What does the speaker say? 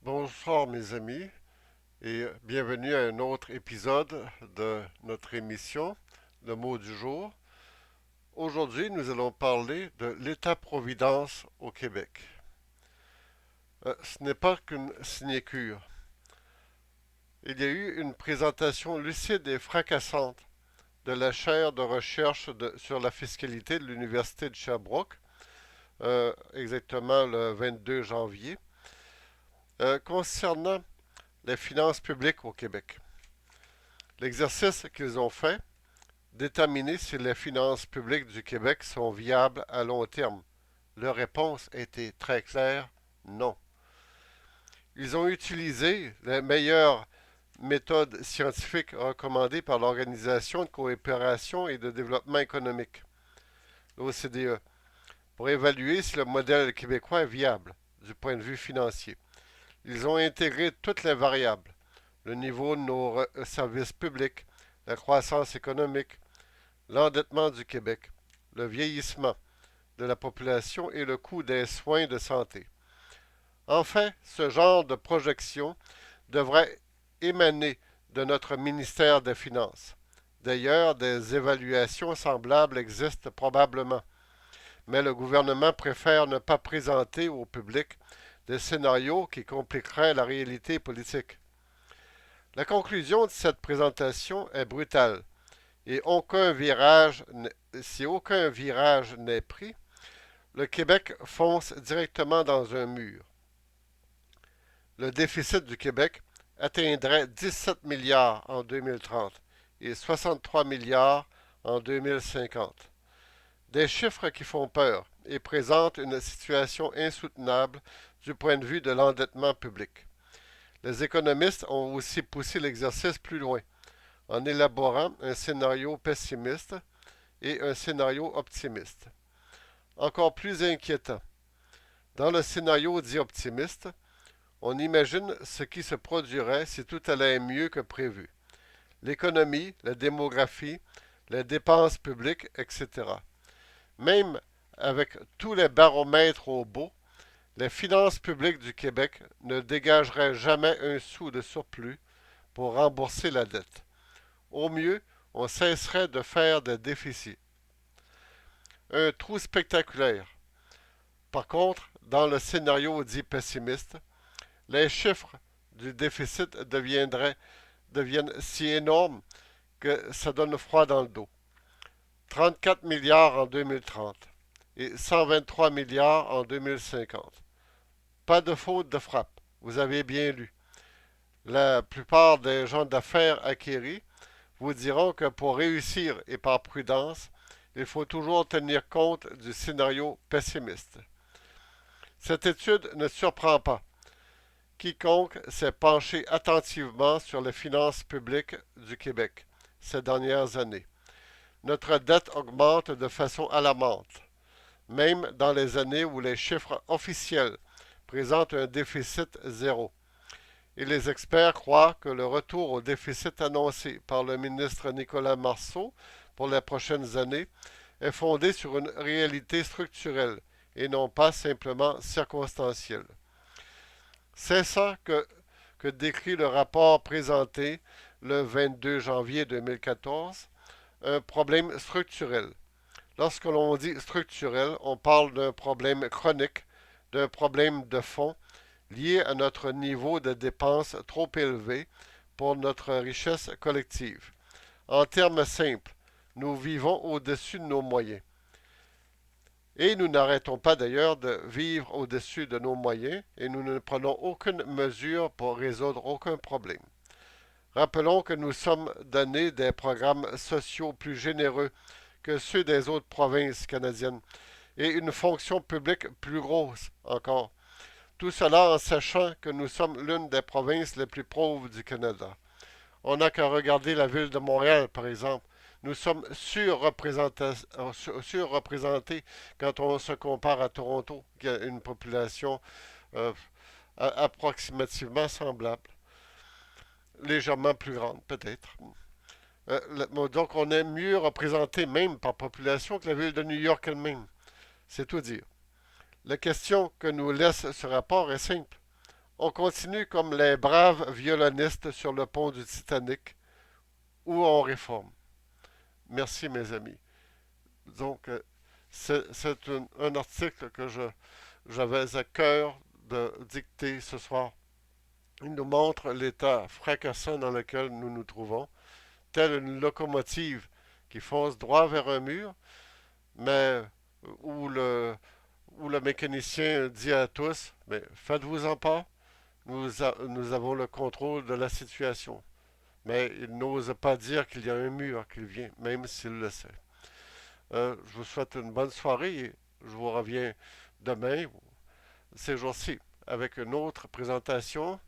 Bonsoir mes amis et bienvenue à un autre épisode de notre émission, le mot du jour. Aujourd'hui, nous allons parler de l'État-providence au Québec. Ce n'est pas qu'une sinécure. Il y a eu une présentation lucide et fracassante de la chaire de recherche sur la fiscalité de l'Université de Sherbrooke, exactement le 22 janvier, concernant les finances publiques au Québec. L'exercice qu'ils ont fait, déterminer si les finances publiques du Québec sont viables à long terme. Leur réponse était très claire, non. Ils ont utilisé les meilleures méthodes scientifiques recommandées par l'Organisation de coopération et de développement économique, l'OCDE, pour évaluer si le modèle québécois est viable du point de vue financier. Ils ont intégré toutes les variables, le niveau de nos services publics, la croissance économique, l'endettement du Québec, le vieillissement de la population et le coût des soins de santé. Enfin, ce genre de projection devrait émaner de notre ministère des Finances. D'ailleurs, des évaluations semblables existent probablement, mais le gouvernement préfère ne pas présenter au public des scénarios qui compliqueraient la réalité politique. La conclusion de cette présentation est brutale, et si aucun virage n'est pris, le Québec fonce directement dans un mur. Le déficit du Québec atteindrait 17 milliards en 2030 et 63 milliards en 2050. Des chiffres qui font peur et présentent une situation insoutenable du point de vue de l'endettement public. Les économistes ont aussi poussé l'exercice plus loin en élaborant un scénario pessimiste et un scénario optimiste. Encore plus inquiétant, dans le scénario dit optimiste, on imagine ce qui se produirait si tout allait mieux que prévu. L'économie, la démographie, les dépenses publiques, etc. Même avec tous les baromètres au beau, les finances publiques du Québec ne dégageraient jamais un sou de surplus pour rembourser la dette. Au mieux, on cesserait de faire des déficits. Un trou spectaculaire. Par contre, dans le scénario dit pessimiste, les chiffres du déficit deviennent si énormes que ça donne froid dans le dos. 34 milliards en 2030 et 123 milliards en 2050. Pas de faute de frappe, vous avez bien lu. La plupart des gens d'affaires acquéris vous diront que pour réussir et par prudence, il faut toujours tenir compte du scénario pessimiste. Cette étude ne surprend pas. Quiconque s'est penché attentivement sur les finances publiques du Québec ces dernières années. Notre dette augmente de façon alarmante, même dans les années où les chiffres officiels présentent un déficit zéro. Et les experts croient que le retour au déficit annoncé par le ministre Nicolas Marceau pour les prochaines années est fondé sur une réalité structurelle et non pas simplement circonstancielle. C'est ça que décrit le rapport présenté le 22 janvier 2014, un problème structurel. Lorsque l'on dit structurel, on parle d'un problème chronique, d'un problème de fond lié à notre niveau de dépenses trop élevé pour notre richesse collective. En termes simples, nous vivons au-dessus de nos moyens. Et nous n'arrêtons pas d'ailleurs de vivre au-dessus de nos moyens et nous ne prenons aucune mesure pour résoudre aucun problème. Rappelons que nous sommes donnés des programmes sociaux plus généreux que ceux des autres provinces canadiennes et une fonction publique plus grosse encore. Tout cela en sachant que nous sommes l'une des provinces les plus pauvres du Canada. On n'a qu'à regarder la ville de Montréal, par exemple. Nous sommes surreprésentés quand on se compare à Toronto, qui a une population euh, approximativement semblable, légèrement plus grande peut-être. Donc on est mieux représenté même par population que la ville de New York elle-même. C'est tout dire. La question que nous laisse ce rapport est simple. On continue comme les braves violonistes sur le pont du Titanic, ou on réforme. Merci mes amis. Donc, c'est un article que j'avais à cœur de dicter ce soir. Il nous montre l'état fracassant dans lequel nous nous trouvons, telle une locomotive qui fonce droit vers un mur, mais où le, où le mécanicien dit à tous, mais faites-vous-en pas, nous avons le contrôle de la situation. Mais il n'ose pas dire qu'il y a un mur qui vient, même s'il le sait. Je vous souhaite une bonne soirée et je vous reviens demain, ces jours-ci, avec une autre présentation